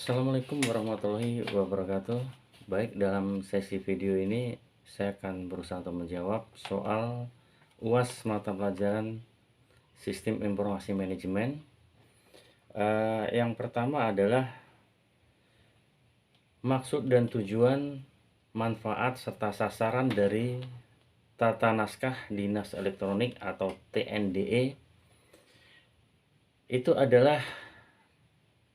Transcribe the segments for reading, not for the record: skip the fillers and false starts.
Assalamualaikum warahmatullahi wabarakatuh. Baik, dalam sesi video ini saya akan berusaha untuk menjawab soal UAS mata pelajaran Sistem Informasi Manajemen. Yang pertama adalah maksud dan tujuan, manfaat serta sasaran dari Tata Naskah Dinas Elektronik atau TNDE. Itu adalah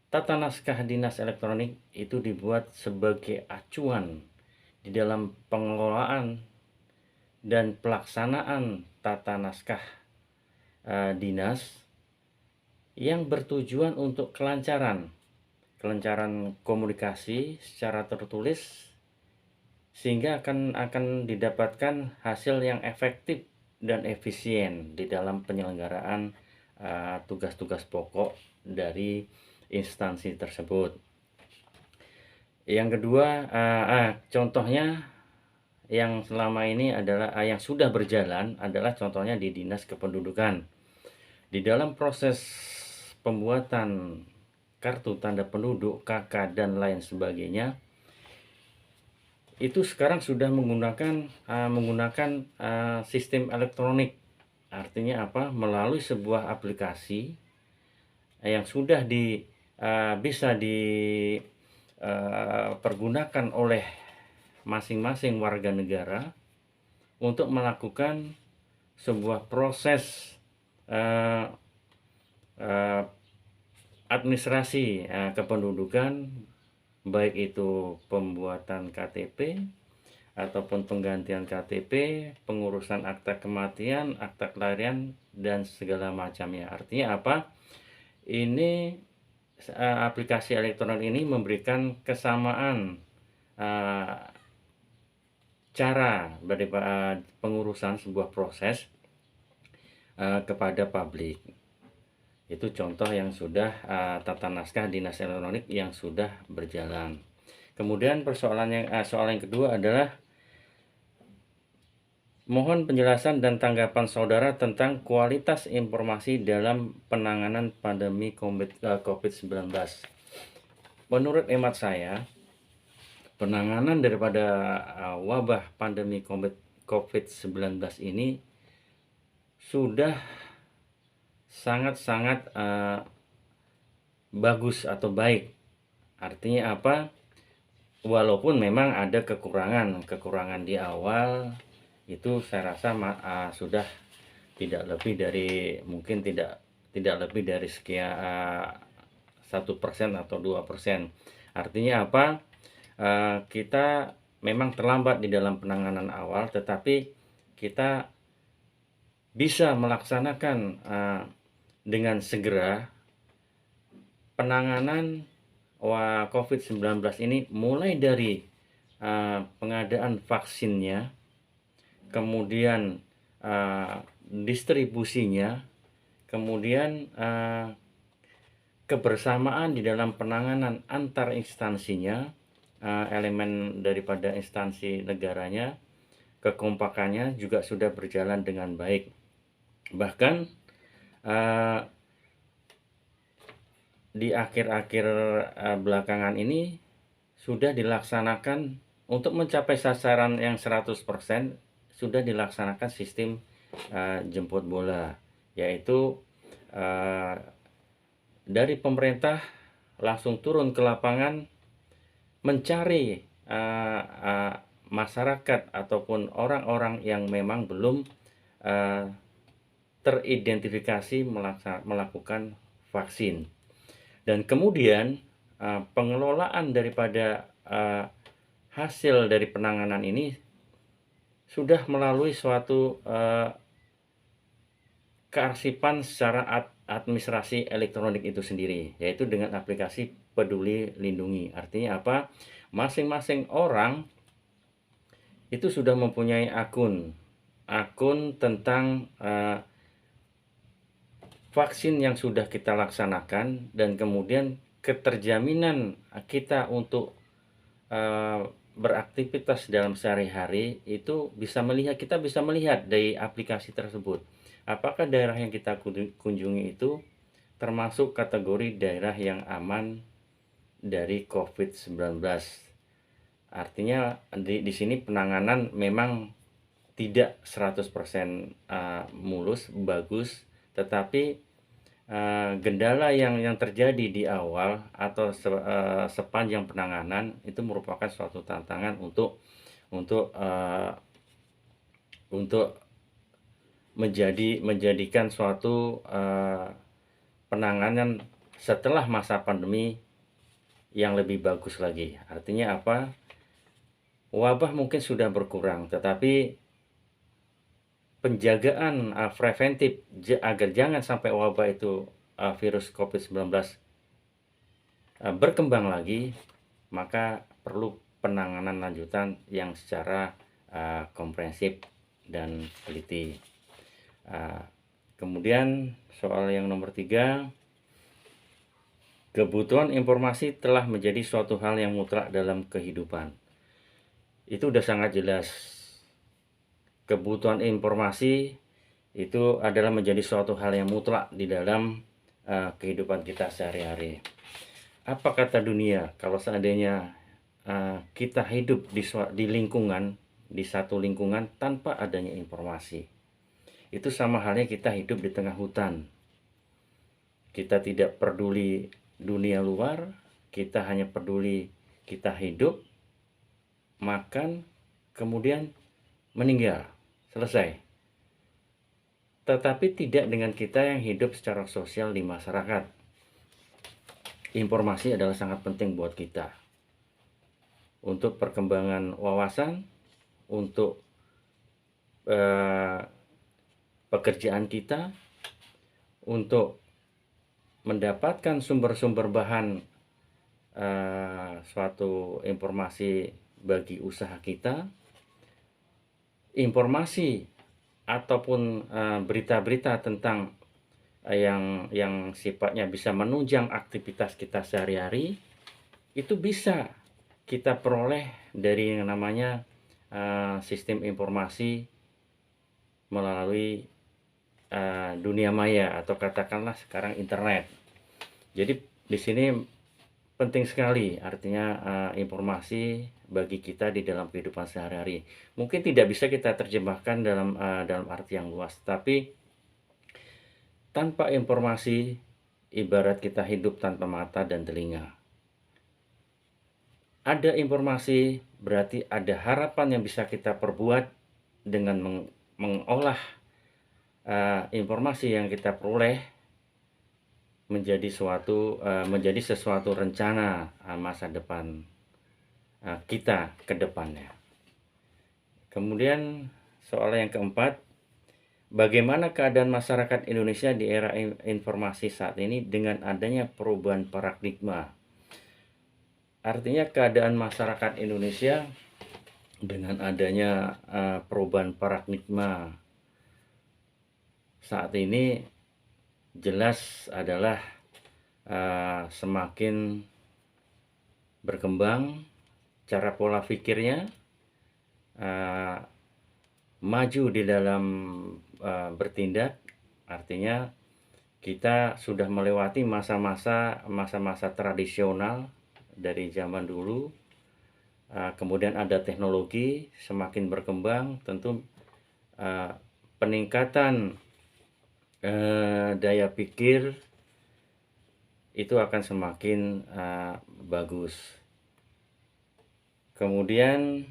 Tata Naskah Dinas Elektronik itu dibuat sebagai acuan di dalam pengelolaan dan pelaksanaan tata naskah dinas yang bertujuan untuk kelancaran komunikasi secara tertulis, sehingga akan didapatkan hasil yang efektif dan efisien di dalam penyelenggaraan tugas-tugas pokok dari instansi tersebut. Yang kedua, contohnya yang selama ini adalah yang sudah berjalan adalah contohnya di Dinas Kependudukan. Di dalam proses pembuatan kartu tanda penduduk, KK dan lain sebagainya, itu sekarang sudah menggunakan sistem elektronik. Artinya apa? Melalui sebuah aplikasi yang sudah bisa dipergunakan oleh masing-masing warga negara untuk melakukan sebuah proses administrasi kependudukan, baik itu pembuatan KTP ataupun penggantian KTP, pengurusan akta kematian, akta kelahiran, dan segala macamnya. Artinya apa? Ini aplikasi elektronik ini memberikan kesamaan cara daripada pengurusan sebuah proses kepada publik. Itu contoh yang sudah tata naskah dinas elektronik yang sudah berjalan. Kemudian soal yang kedua adalah mohon penjelasan dan tanggapan saudara tentang kualitas informasi dalam penanganan pandemi COVID-19. Menurut hemat saya, penanganan daripada wabah pandemi COVID-19 ini sudah sangat-sangat bagus atau baik. Artinya apa? Walaupun memang ada kekurangan di awal, itu saya rasa sudah tidak lebih dari mungkin tidak lebih dari sekian 1% atau 2%. Artinya apa? Kita memang terlambat di dalam penanganan awal, tetapi kita bisa melaksanakan dengan segera penanganan COVID-19 ini, mulai dari pengadaan vaksinnya, kemudian distribusinya, kemudian kebersamaan di dalam penanganan antar instansinya, elemen daripada instansi negaranya, kekompakannya juga sudah berjalan dengan baik. Bahkan di akhir-akhir belakangan ini sudah dilaksanakan untuk mencapai sasaran yang 100%, sudah dilaksanakan sistem jemput bola, yaitu dari pemerintah langsung turun ke lapangan mencari masyarakat ataupun orang-orang yang memang belum teridentifikasi melakukan vaksin. Dan kemudian pengelolaan daripada hasil dari penanganan ini sudah melalui suatu kearsipan secara administrasi elektronik itu sendiri, yaitu dengan aplikasi Peduli Lindungi. Artinya apa? Masing-masing orang itu sudah mempunyai akun tentang vaksin yang sudah kita laksanakan, dan kemudian keterjaminan kita untuk beraktivitas dalam sehari-hari itu kita bisa melihat dari aplikasi tersebut apakah daerah yang kita kunjungi itu termasuk kategori daerah yang aman dari COVID-19. Artinya di sini penanganan memang tidak 100% mulus, bagus, tetapi gendala yang terjadi di awal atau sepanjang penanganan itu merupakan suatu tantangan untuk uh, untuk menjadikan suatu penanganan setelah masa pandemi yang lebih bagus lagi. Artinya apa? Wabah mungkin sudah berkurang, tetapi penjagaan preventif agar jangan sampai wabah itu virus COVID-19 berkembang lagi, maka perlu penanganan lanjutan yang secara komprehensif dan teliti. Kemudian soal yang nomor 3, kebutuhan informasi telah menjadi suatu hal yang mutlak dalam kehidupan. Itu udah sangat jelas. Kebutuhan informasi itu adalah menjadi suatu hal yang mutlak di dalam kehidupan kita sehari-hari. Apa kata dunia kalau seandainya kita hidup di lingkungan, di satu lingkungan tanpa adanya informasi? Itu sama halnya kita hidup di tengah hutan. Kita tidak peduli dunia luar, kita hanya peduli kita hidup, makan, kemudian meninggal, selesai. Tetapi tidak dengan kita yang hidup secara sosial di masyarakat. Informasi adalah sangat penting buat kita untuk perkembangan wawasan, untuk pekerjaan kita, untuk mendapatkan sumber-sumber bahan suatu informasi bagi usaha kita, informasi ataupun berita-berita tentang yang sifatnya bisa menunjang aktivitas kita sehari-hari, itu bisa kita peroleh dari yang namanya sistem informasi melalui dunia maya atau katakanlah sekarang internet. Jadi di sini penting sekali artinya informasi bagi kita di dalam kehidupan sehari-hari. Mungkin tidak bisa kita terjemahkan dalam arti yang luas, tapi tanpa informasi ibarat kita hidup tanpa mata dan telinga. Ada informasi berarti ada harapan yang bisa kita perbuat dengan mengolah informasi yang kita peroleh menjadi sesuatu rencana masa depan kita ke depannya. Kemudian soal yang keempat, bagaimana keadaan masyarakat Indonesia di era informasi saat ini dengan adanya perubahan paradigma? Artinya keadaan masyarakat Indonesia dengan adanya perubahan paradigma saat ini jelas adalah semakin berkembang cara pola pikirnya, maju di dalam bertindak. Artinya kita sudah melewati masa-masa tradisional dari zaman dulu, kemudian ada teknologi semakin berkembang, tentu peningkatan daya pikir itu akan semakin bagus. Kemudian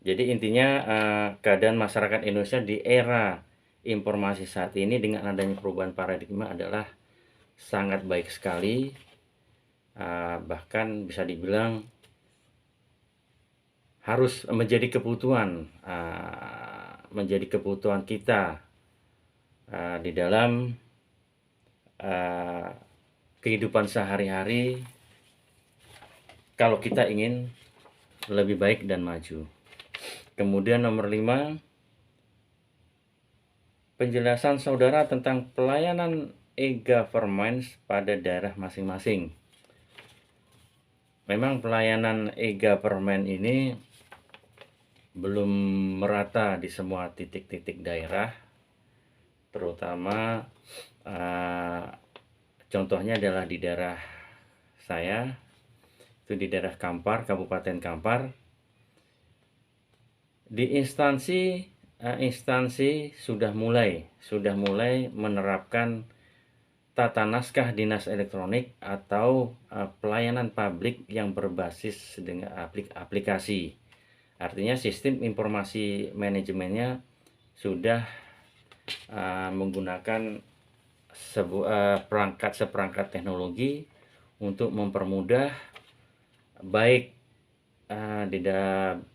jadi intinya keadaan masyarakat Indonesia di era informasi saat ini dengan adanya perubahan paradigma adalah sangat baik sekali, bahkan bisa dibilang harus menjadi kebutuhan kita di dalam kehidupan sehari-hari kalau kita ingin lebih baik dan maju. Kemudian nomor 5, penjelasan saudara tentang pelayanan e-government pada daerah masing-masing. Memang pelayanan e-government ini belum merata di semua titik-titik daerah, terutama contohnya adalah di daerah saya itu di daerah Kampar, Kabupaten Kampar. Di instansi sudah mulai menerapkan tata naskah dinas elektronik atau pelayanan publik yang berbasis dengan aplikasi. Artinya sistem informasi manajemennya sudah menggunakan seperangkat teknologi untuk mempermudah baik di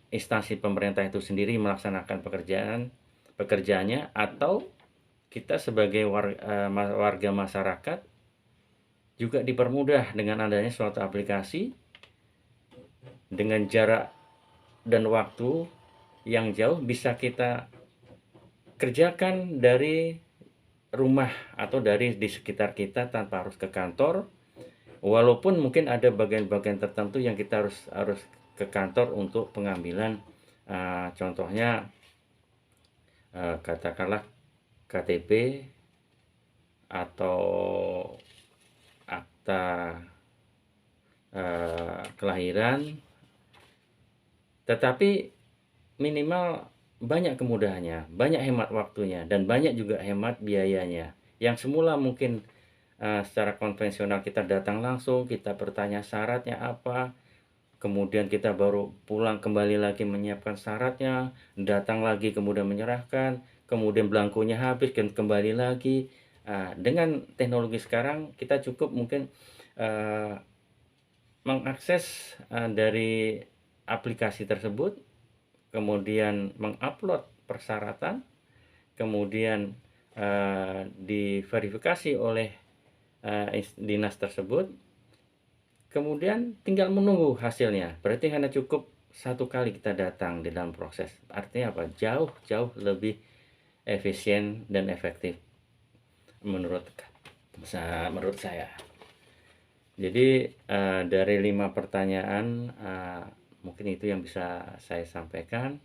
instansi pemerintah itu sendiri melaksanakan pekerjaannya, atau kita sebagai warga masyarakat juga dipermudah dengan adanya suatu aplikasi dengan jarak dan waktu yang jauh, bisa kita kerjakan dari rumah atau dari di sekitar kita tanpa harus ke kantor. Walaupun mungkin ada bagian-bagian tertentu yang kita harus ke kantor untuk pengambilan, contohnya katakanlah KTP atau akta kelahiran, tetapi minimal banyak kemudahannya, banyak hemat waktunya, dan banyak juga hemat biayanya. Yang semula mungkin secara konvensional kita datang langsung, kita bertanya syaratnya apa, kemudian kita baru pulang kembali lagi menyiapkan syaratnya, datang lagi kemudian menyerahkan, kemudian belangkonya habis dan kembali lagi. Dengan teknologi sekarang kita cukup mungkin mengakses dari aplikasi tersebut, kemudian mengupload persyaratan, kemudian diverifikasi oleh dinas tersebut, kemudian tinggal menunggu hasilnya. Berarti hanya cukup satu kali kita datang di dalam proses. Artinya apa? Jauh lebih efisien dan efektif menurut saya. Jadi dari 5 pertanyaan mungkin itu yang bisa saya sampaikan.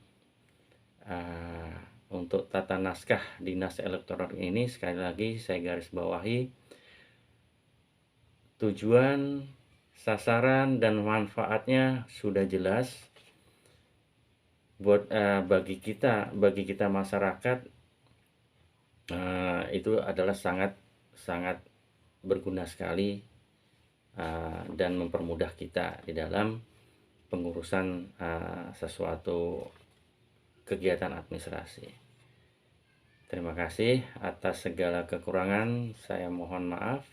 Untuk tata naskah dinas elektronik ini, sekali lagi saya garis bawahi, tujuan, sasaran, dan manfaatnya sudah jelas buat bagi kita masyarakat. Itu adalah sangat berguna sekali dan mempermudah kita di dalam pengurusan sesuatu kegiatan administrasi. Terima kasih atas segala kekurangan, saya mohon maaf.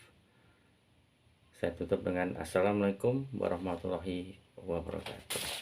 Saya tutup dengan Assalamualaikum warahmatullahi wabarakatuh.